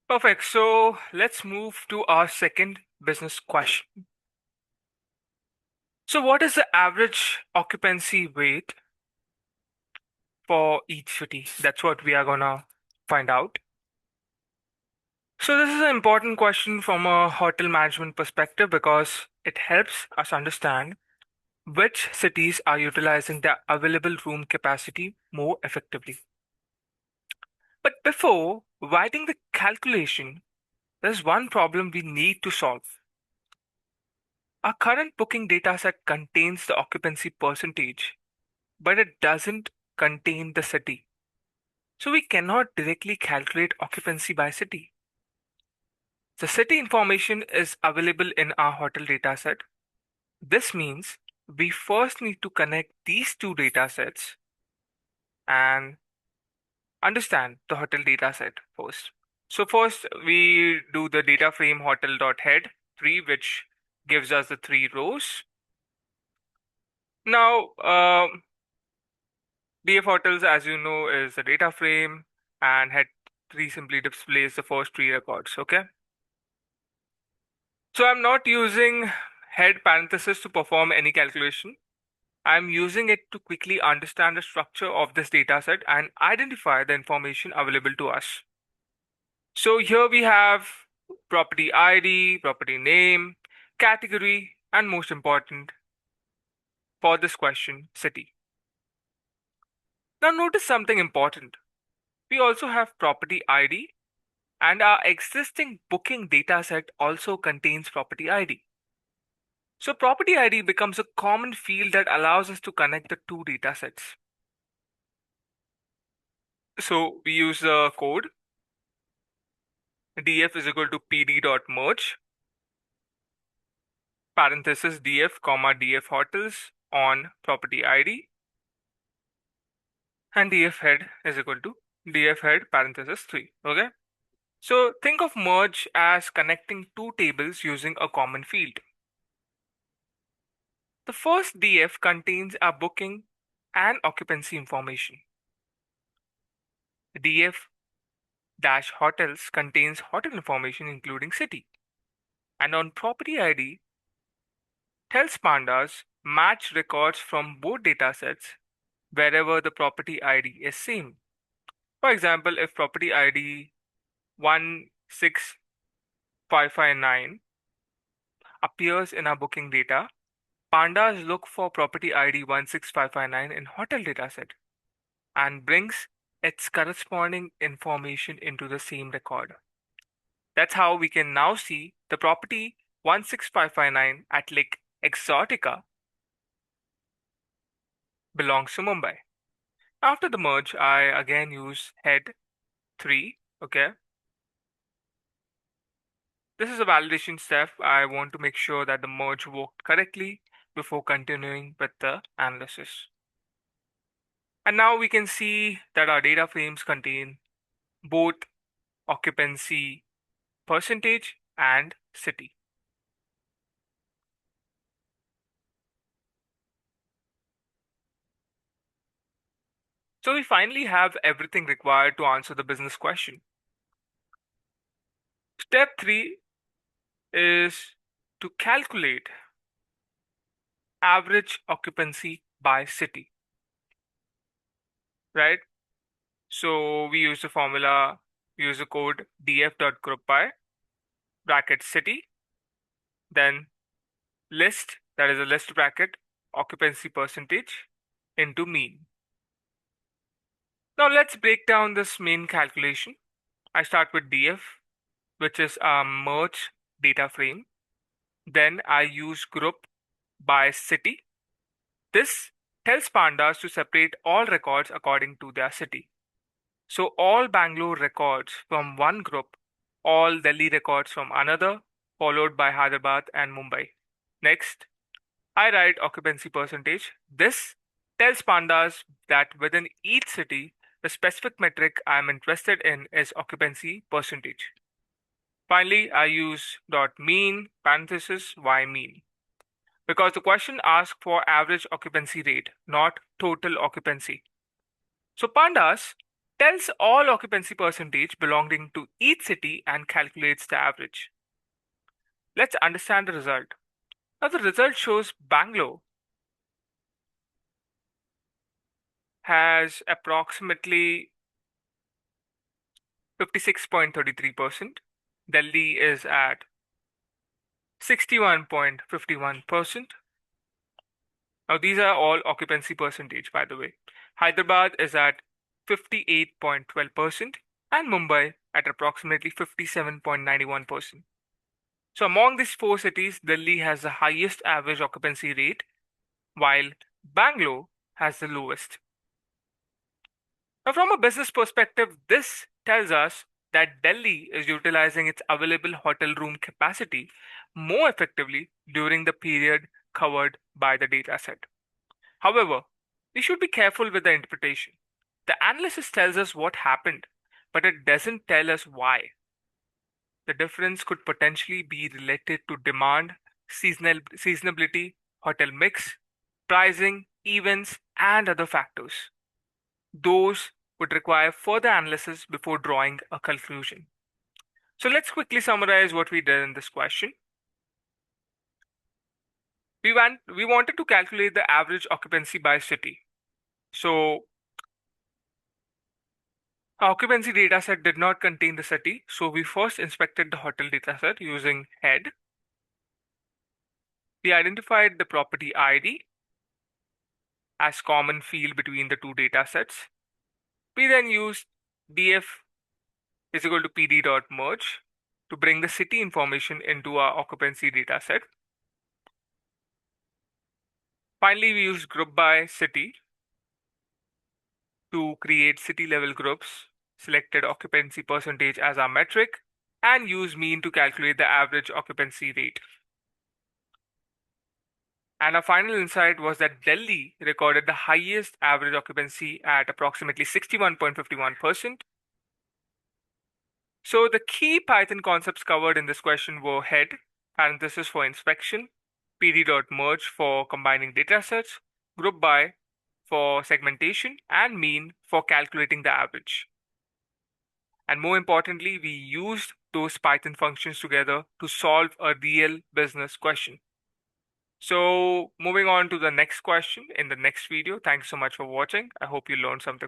Perfect. So let's move to our second business question. So what is the average occupancy rate for each city? That's what we are gonna find out. So this is an important question from a hotel management perspective because it helps us understand which cities are utilizing their available room capacity more effectively. But before writing the calculation, there's one problem we need to solve. Our current booking dataset contains the occupancy percentage, but it doesn't contain the city. So we cannot directly calculate occupancy by city. The city information is available in our hotel dataset. This means we first need to connect these two datasets and understand the hotel dataset first. So first we do the data frame hotel.head 3, which gives us the 3 rows. Now, DF hotels, as you know, is the data frame, and head 3 simply displays the first 3 records. Okay. So I'm not using head parenthesis to perform any calculation. I'm using it to quickly understand the structure of this dataset and identify the information available to us. So here we have property ID, property name, category, and most important for this question, city. Now notice something important. We also have property ID, and our existing booking dataset also contains property ID. So property ID becomes a common field that allows us to connect the two datasets. So we use the code df is equal to pd.merge parenthesis df comma df hotels on property ID, and df head is equal to df head parenthesis 3. Okay. So think of merge as connecting two tables using a common field. The first df contains our booking and occupancy information. df dash hotels contains hotel information including city. And on property ID, tells pandas match records from both datasets wherever the property ID is same. For example, if property ID 16559 appears in our booking data, pandas look for property ID 16559 in hotel dataset and brings its corresponding information into the same record. That's how we can now see the property 16559 AtliQ Exotica belongs to Mumbai. After the merge, I again use head 3. Okay. This is a validation step. I want to make sure that the merge worked correctly before continuing with the analysis. And now we can see that our data frames contain both occupancy percentage and city. So we finally have everything required to answer the business question. Step 3 is to calculate average occupancy by city, right? So we use the formula, we use the code df.groupby bracket city, then list, that is a list bracket, occupancy percentage into mean. Now let's break down this main calculation. I start with df, which is a merge data frame. Then I use group by city. This tells pandas to separate all records according to their city. So all Bangalore records from one group, all Delhi records from another, followed by Hyderabad and Mumbai. Next, I write occupancy percentage. This tells pandas that within each city, the specific metric I am interested in is occupancy percentage. Finally, I use .mean parenthesis y mean because the question asks for average occupancy rate, not total occupancy. So pandas tells all occupancy percentage belonging to each city and calculates the average. Let's understand the result. Now the result shows Bangalore has approximately 56.33%. Delhi is at 61.51%. Now these are all occupancy percentage, by the way. Hyderabad is at 58.12% and Mumbai at approximately 57.91%. So among these four cities, Delhi has the highest average occupancy rate, while Bangalore has the lowest. Now, from a business perspective, this tells us that Delhi is utilizing its available hotel room capacity more effectively during the period covered by the dataset. However, we should be careful with the interpretation. The analysis tells us what happened, but it doesn't tell us why. The difference could potentially be related to demand, seasonality, hotel mix, pricing, events, and other factors. Those would require further analysis before drawing a conclusion. So let's quickly summarize what we did in this question. We wanted to calculate the average occupancy by city. So our occupancy dataset did not contain the city, so we first inspected the hotel dataset using head. We identified the property ID as common field between the two datasets. We then used df is equal to pd.merge to bring the city information into our occupancy dataset. Finally, we used group by city to create city level groups, selected occupancy percentage as our metric, and use mean to calculate the average occupancy rate. And our final insight was that Delhi recorded the highest average occupancy at approximately 61.51%. So the key Python concepts covered in this question were head, parenthesis for inspection, pd.merge for combining datasets, group by for segmentation, and mean for calculating the average. And more importantly, we used those Python functions together to solve a real business question. So moving on to the next question in the next video. Thanks so much for watching. I hope you learned something.